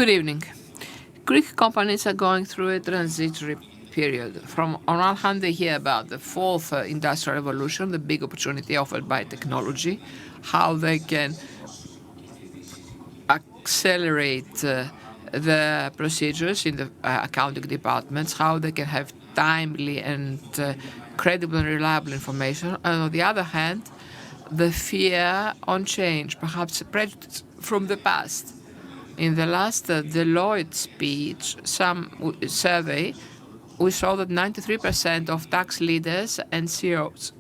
Good evening. Greek companies are going through a transitory period. On one hand, they hear about the fourth industrial revolution, the big opportunity offered by technology, how they can accelerate the procedures in the accounting departments, how they can have timely and credible and reliable information. And on the other hand, the fear on change, perhaps prejudice from the past. In the last Deloitte speech, survey, we saw that 93% of tax leaders and CEOs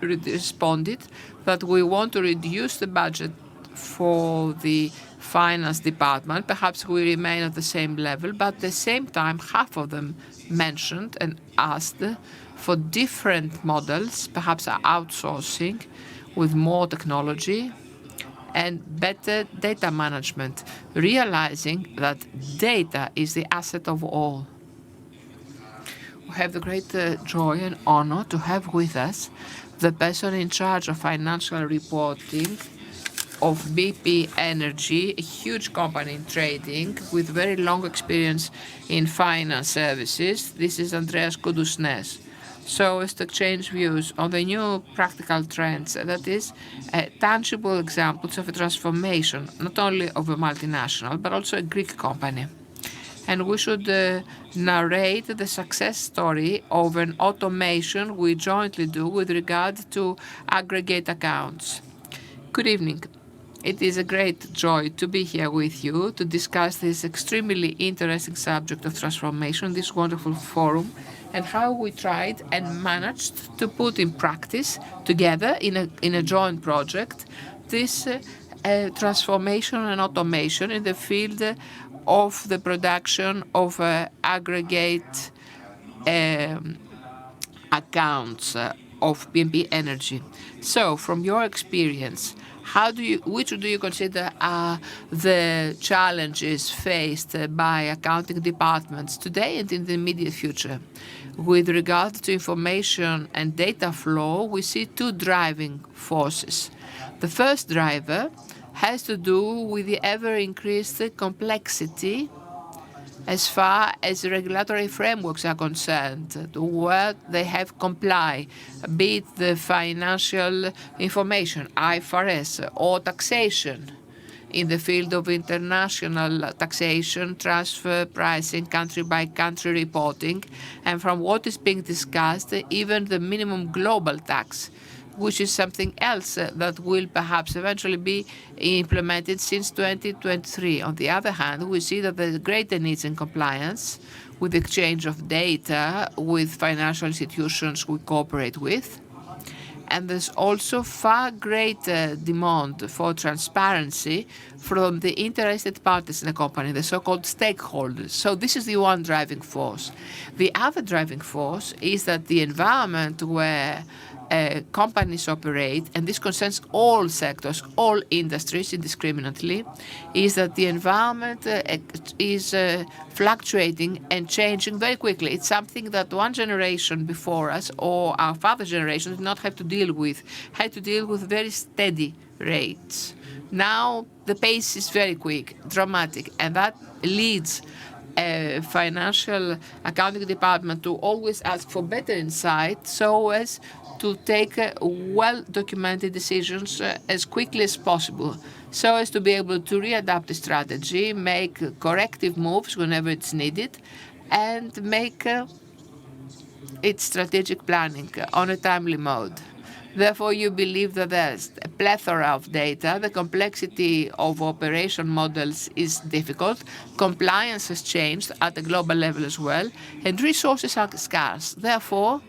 responded that we want to reduce the budget for the finance department. Perhaps we remain at the same level, but at the same time, half of them mentioned and asked for different models, perhaps outsourcing with more technology and better data management, realizing that data is the asset of all. We have the great joy and honor to have with us the person in charge of financial reporting of BP Energy, a huge company in trading with very long experience in finance services. This is Andreas Koudousnes. So as to exchange views on the new practical trends, that is, tangible examples of a transformation, not only of a multinational, but also a Greek company. And we should narrate the success story of an automation we jointly do with regard to aggregate accounts. Good evening. It is a great joy to be here with you to discuss this extremely interesting subject of transformation, this wonderful forum, and how we tried and managed to put in practice together in a joint project this transformation and automation in the field of the production of aggregate accounts of BNP Energy. So, from your experience, which do you consider are the challenges faced by accounting departments today and in the immediate future? With regard to information and data flow, we see two driving forces. The first driver has to do with the ever-increased complexity as far as regulatory frameworks are concerned, to what they have comply, be it the financial information, IFRS, or taxation in the field of international taxation, transfer pricing, country-by-country reporting, and from what is being discussed, even the minimum global tax, which is something else that will perhaps eventually be implemented since 2023. On the other hand, we see that there's greater needs in compliance with exchange of data with financial institutions we cooperate with. And there's also far greater demand for transparency from the interested parties in the company, the so-called stakeholders. So this is the one driving force. The other driving force is that the environment where companies operate, and this concerns all sectors, all industries indiscriminately, is that the environment is fluctuating and changing very quickly. It's something that one generation before us or our father generation did not have to deal with, had to deal with very steady rates. Now the pace is very quick, dramatic, and that leads a financial accounting department to always ask for better insight so as to take well-documented decisions as quickly as possible, so as to be able to readapt the strategy, make corrective moves whenever it's needed, and make its strategic planning on a timely mode. Therefore, you believe that there's a plethora of data, the complexity of operation models is difficult, compliance has changed at the global level as well, and resources are scarce. Therefore,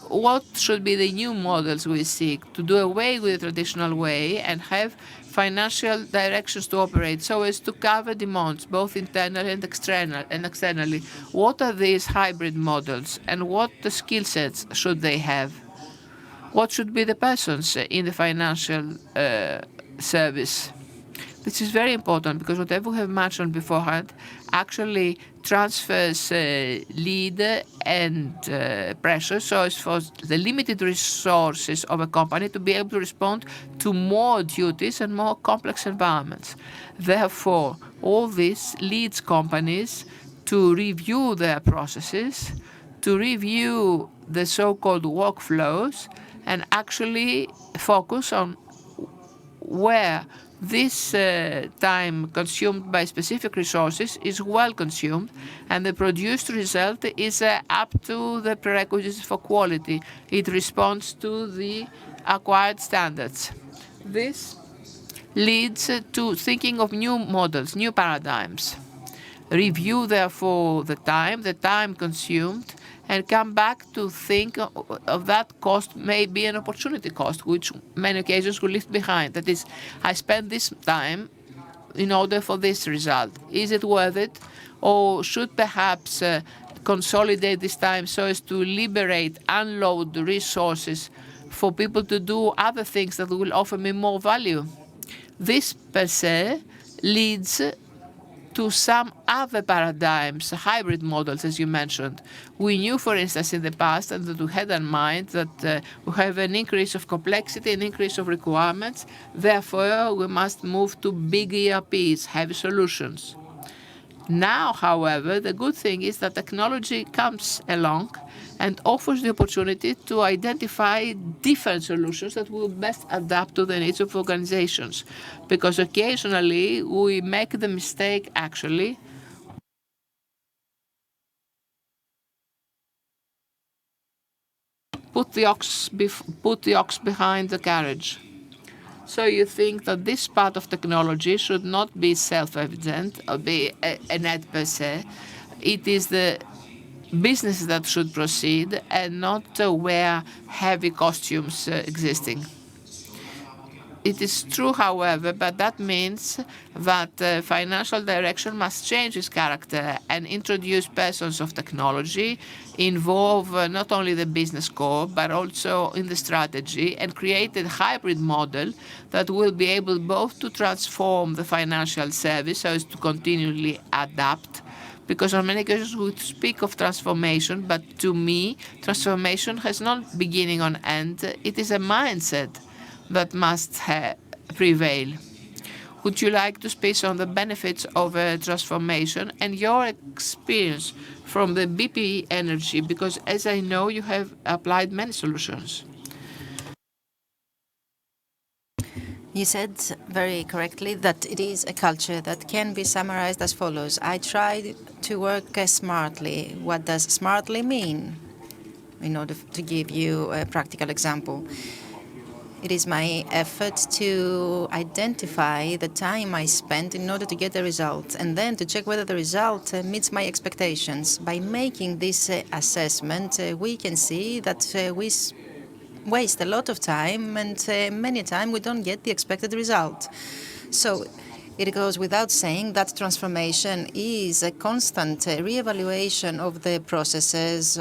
what should be the new models we seek to do away with the traditional way and have financial directions to operate so as to cover demands both internally and externally? What are these hybrid models and what the skill sets should they have? What should be the persons in the financial service? This is very important because whatever we have mentioned beforehand actually transfers lead and pressure so as for the limited resources of a company to be able to respond to more duties and more complex environments. Therefore, all this leads companies to review their processes, to review the so-called workflows, and actually focus on where this time consumed by specific resources is well consumed and the produced result is up to the prerequisites for quality. It responds to the acquired standards. This leads to thinking of new models, new paradigms. Review, therefore, the time consumed, and come back to think of that cost may be an opportunity cost, which many occasions we leave behind. That is, I spend this time in order for this result. Is it worth it? Or should perhaps consolidate this time so as to liberate, unload the resources for people to do other things that will offer me more value? This per se leads to some other paradigms, hybrid models, as you mentioned. We knew, for instance, in the past, and that we had in mind that we have an increase of complexity, an increase of requirements. Therefore, we must move to big ERPs, heavy solutions. Now, however, the good thing is that technology comes along and offers the opportunity to identify different solutions that will best adapt to the needs of organizations. Because occasionally we make the mistake, actually, put the ox behind the carriage. So you think that this part of technology should not be self-evident or be a net per se. It is the business that should proceed and not where heavy costumes existing. It is true, however, but that means that financial direction must change its character and introduce persons of technology, involve not only the business core, but also in the strategy, and create a hybrid model that will be able both to transform the financial service so as to continually adapt. Because on many occasions we speak of transformation, but to me, transformation has not beginning or end. It is a mindset that must prevail. Would you like to speak on the benefits of transformation and your experience from the BP energy? Because as I know, you have applied many solutions. You said very correctly that it is a culture that can be summarized as follows. I try to work smartly. What does smartly mean? In order to give you a practical example, it is my effort to identify the time I spent in order to get the result, and then to check whether the result meets my expectations. By making this assessment, we can see that we waste a lot of time, and many times we don't get the expected result. So it goes without saying that transformation is a constant reevaluation of the processes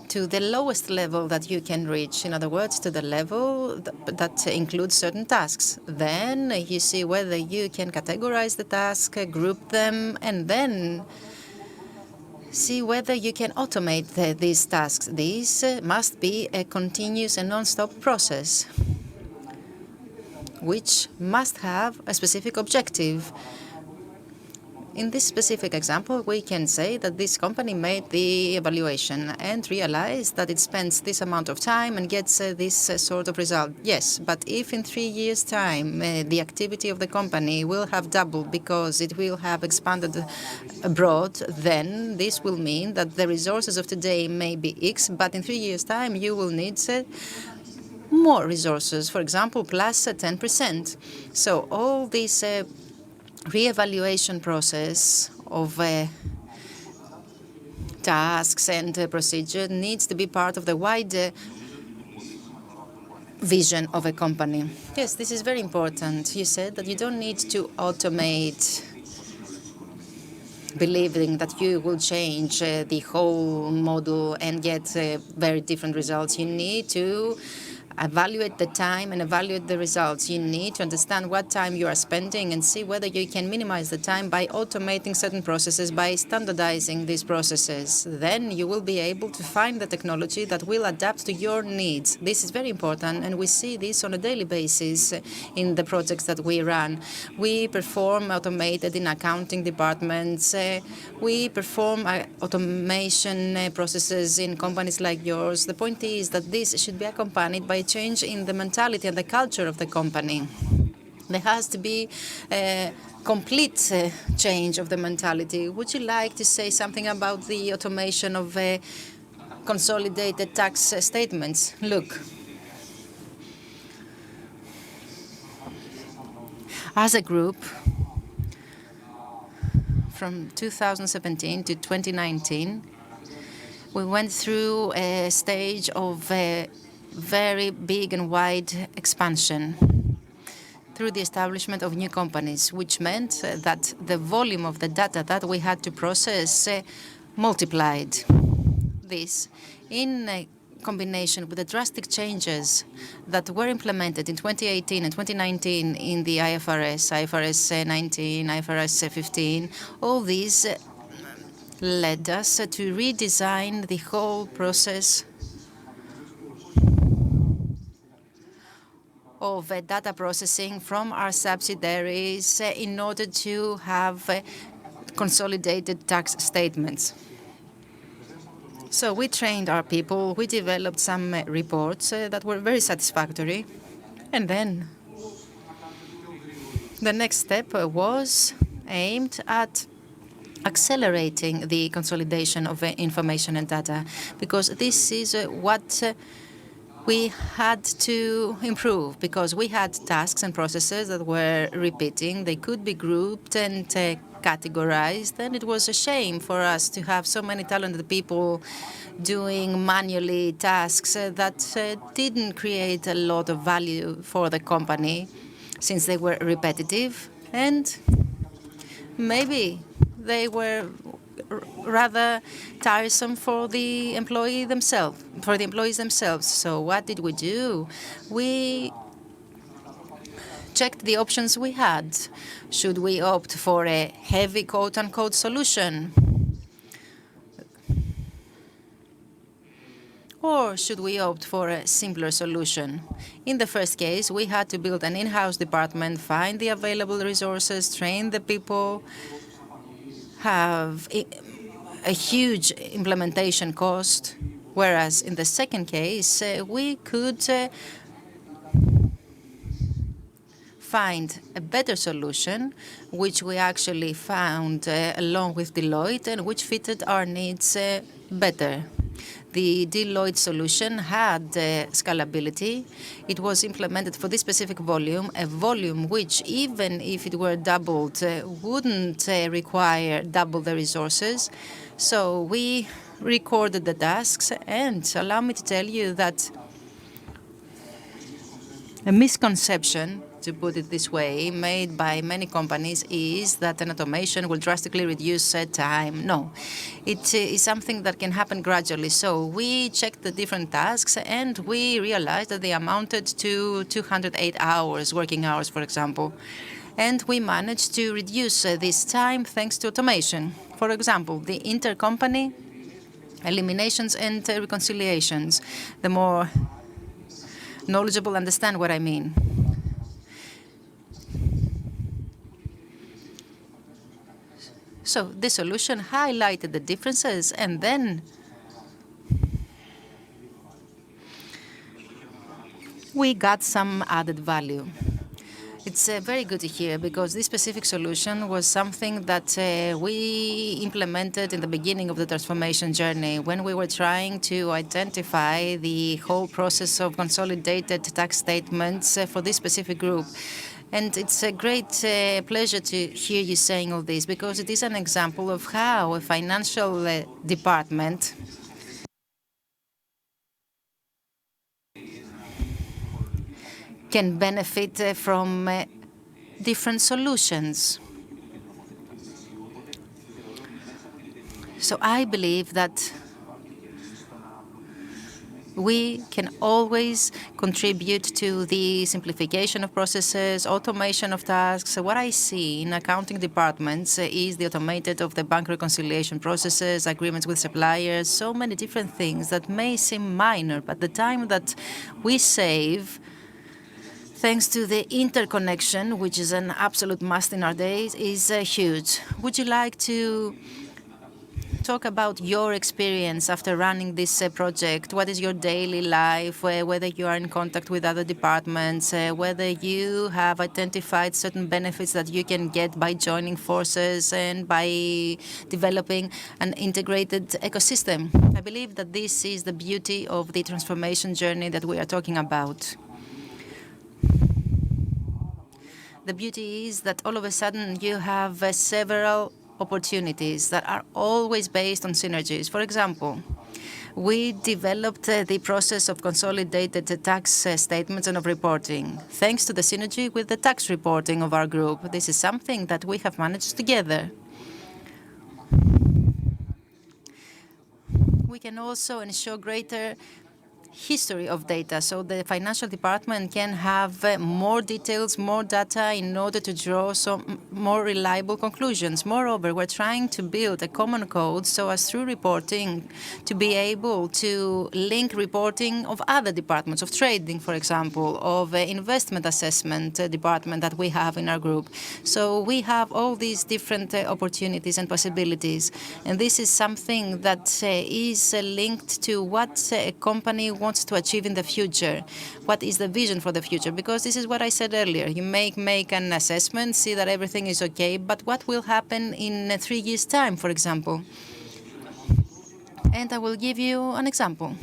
to the lowest level that you can reach. In other words, to the level that includes certain tasks. Then you see whether you can categorize the task, group them, and then see whether you can automate these tasks. This must be a continuous and non-stop process, which must have a specific objective. In this specific example, we can say that this company made the evaluation and realized that it spends this amount of time and gets this sort of result. Yes, but if in 3 years' time the activity of the company will have doubled because it will have expanded abroad, then this will mean that the resources of today may be X, but in 3 years' time you will need more resources, for example, plus 10%. So all these re-evaluation process of tasks and procedure needs to be part of the wider vision of a company. Yes, this is very important. You said that you don't need to automate, believing that you will change the whole model and get very different results. You need to evaluate the time and evaluate the results. You need to understand what time you are spending and see whether you can minimize the time by automating certain processes, by standardizing these processes. Then you will be able to find the technology that will adapt to your needs. This is very important, and we see this on a daily basis in the projects that we run. We perform automated in accounting departments. We perform automation processes in companies like yours. The point is that this should be accompanied by a change in the mentality and the culture of the company. There has to be a complete change of the mentality. Would you like to say something about the automation of consolidated tax statements? Look, as a group, from 2017 to 2019, we went through a stage of very big and wide expansion through the establishment of new companies, which meant that the volume of the data that we had to process multiplied. This, in combination with the drastic changes that were implemented in 2018 and 2019 in the IFRS 19, IFRS 15, all these led us to redesign the whole process of data processing from our subsidiaries in order to have consolidated tax statements. So we trained our people, we developed some reports that were very satisfactory. And then the next step was aimed at accelerating the consolidation of information and data, because this is what we had to improve, because we had tasks and processes that were repeating. They could be grouped and categorized, and it was a shame for us to have so many talented people doing manually tasks that didn't create a lot of value for the company, since they were repetitive, and maybe they were rather tiresome for the employees themselves. So what did we do? We checked the options we had. Should we opt for a heavy quote-unquote solution? Or should we opt for a simpler solution? In the first case, we had to build an in-house department, find the available resources, train the people, have a huge implementation cost, whereas in the second case, we could find a better solution, which we actually found along with Deloitte and which fitted our needs better. The Deloitte solution had scalability. It was implemented for this specific volume, a volume which, even if it were doubled, wouldn't require double the resources. So we recorded the tasks, and allow me to tell you that a misconception, to put it this way, made by many companies is that an automation will drastically reduce time. No, it is something that can happen gradually. So we checked the different tasks, and we realized that they amounted to 208 hours, working hours, for example. And we managed to reduce this time thanks to automation. For example, the intercompany eliminations and reconciliations. The more knowledgeable understand what I mean. So the solution highlighted the differences, and then we got some added value. It's very good to hear, because this specific solution was something that we implemented in the beginning of the transformation journey, when we were trying to identify the whole process of consolidated tax statements for this specific group. And it's a great pleasure to hear you saying all this, because it is an example of how a financial department can benefit from different solutions. So I believe that we can always contribute to the simplification of processes, automation of tasks. So what I see in accounting departments is the automated of the bank reconciliation processes, agreements with suppliers, so many different things that may seem minor, but the time that we save thanks to the interconnection, which is an absolute must in our days, is huge. Would you like to talk about your experience after running this project? What is your daily life, whether you are in contact with other departments, whether you have identified certain benefits that you can get by joining forces and by developing an integrated ecosystem? I believe that this is the beauty of the transformation journey that we are talking about. The beauty is that all of a sudden you have several opportunities that are always based on synergies. For example, we developed the process of consolidated tax statements and of reporting, thanks to the synergy with the tax reporting of our group. This is something that we have managed together. We can also ensure greater history of data, so the financial department can have more details, more data in order to draw some more reliable conclusions. Moreover, we're trying to build a common code so as through reporting to be able to link reporting of other departments, of trading, for example, of investment assessment department that we have in our group. So we have all these different opportunities and possibilities, and this is something that is linked to what a company wants to achieve in the future. What is the vision for the future? Because this is what I said earlier. You make an assessment, see that everything is okay, but what will happen in 3 years' time, for example? And I will give you an example.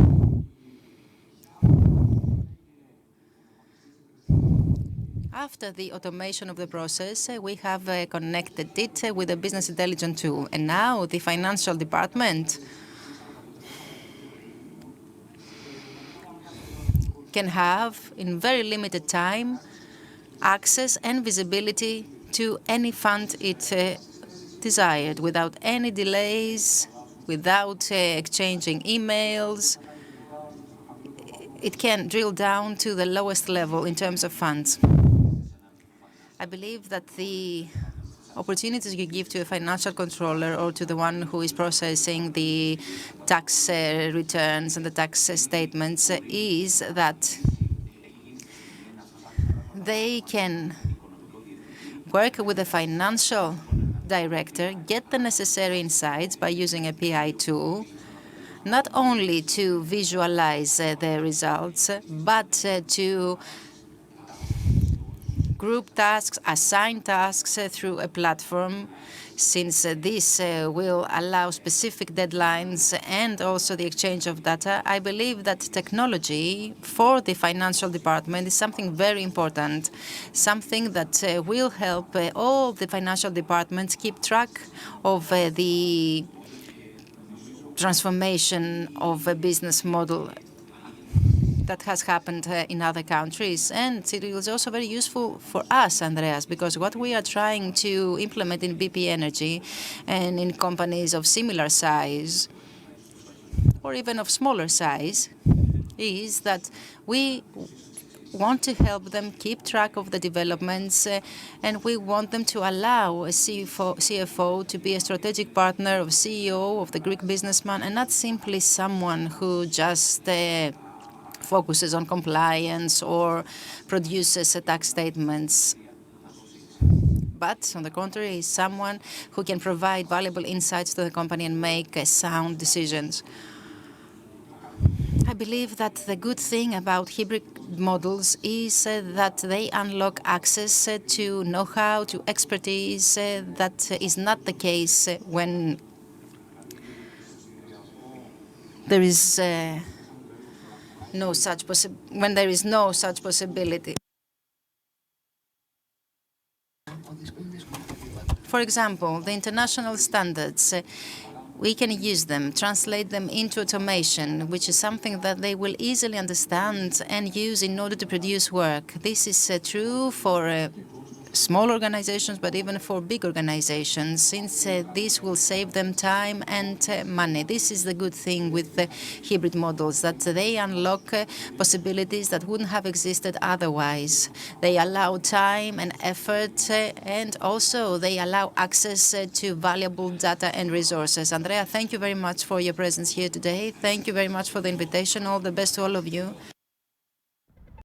After the automation of the process, we have connected it with a business intelligence tool. And now the financial department can have, in very limited time, access and visibility to any fund it desired, without any delays, without exchanging emails. It can drill down to the lowest level in terms of funds. I believe that the opportunities you give to a financial controller or to the one who is processing the tax returns and the tax statements is that they can work with the financial director, get the necessary insights by using a PI tool, not only to visualize the results, but to group tasks, assign tasks through a platform, since this will allow specific deadlines and also the exchange of data. I believe that technology for the financial department is something very important, something that will help all the financial departments keep track of the transformation of a business model that has happened in other countries. And it is also very useful for us, Andreas, because what we are trying to implement in BP Energy and in companies of similar size or even of smaller size is that we want to help them keep track of the developments, and we want them to allow a CFO to be a strategic partner of CEO of the Greek businessman and not simply someone who just focuses on compliance or produces tax statements, but on the contrary, is someone who can provide valuable insights to the company and make sound decisions. I believe that the good thing about hybrid models is that they unlock access to know-how, to expertise that is not the case when there is no such possibility. For example, the international standards, we can use them, translate them into automation, which is something that they will easily understand and use in order to produce work. This is true for small organizations, but even for big organizations, since this will save them time and money. This is the good thing with the hybrid models, that they unlock possibilities that wouldn't have existed otherwise. They allow time and effort, and also they allow access to valuable data and resources. Andrea, thank you very much for your presence here today. Thank you very much for the invitation. All the best to all of you.